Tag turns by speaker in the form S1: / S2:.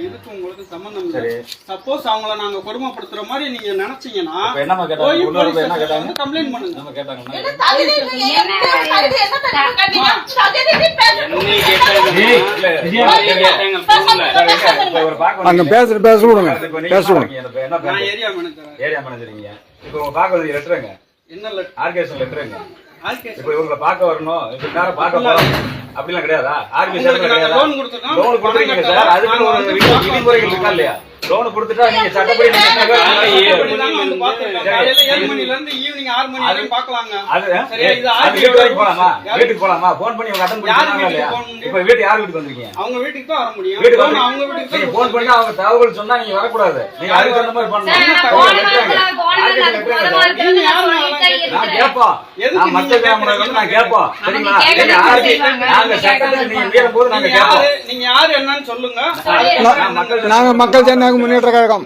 S1: இதுக்கு உங்களுக்கு சம்பந்தம் இல்லை. சப்போஸ் அவங்கள நாங்க கொடுமைப்படுத்துற மாதிரி நீங்க நினைச்சீங்கன்னா கம்ப்ளைண்ட் பண்ணுங்க.
S2: ஏரியா மேனேஜர் இப்ப உங்க பாக்க வந்து லெட்டருங்க. என்ன லெட்டர்? ஆர்கேஷன் லெட்டருங்க. இப்ப இவங்களை பார்க்க வரணும், இப்ப நேரம் பார்க்க போறோம் அப்படிலாம் கிடையாதா? ஆர்கேஷன் கிடையாது. லோன் கொடுத்துருக்கீங்க சார், அதுக்கு ஒரு விதிமுறைகள் இருக்கா இல்லையா? லோன் கொடுத்துட்டா நீங்க சட்டப்படி வீட்டுக்கு போலாமா? போன் பண்ணி அட்டன் பண்ணி இப்ப வீட்டு யார் வீட்டுக்கு வந்திருக்கீங்க? அவங்க வீட்டுக்கு தான் வர முடியும். வீட்டுக்கு போன் பண்ணி அவங்க தகவல் சொன்னா நீங்க வரக்கூடாது. நீங்க அதுக்கு அந்த மாதிரி பண்ணணும். நான் கேட்போம், மற்ற கேமரா நான் கேட்போம். சரிங்களா? நாங்க சட்டத்துக்கு நீங்க மீறும் போது நாங்க கேட்போம். நீங்க யாரு என்னன்னு சொல்லுங்க.
S3: நாங்க மக்கள் ஜனநாயக முன்னேற்ற கழகம்.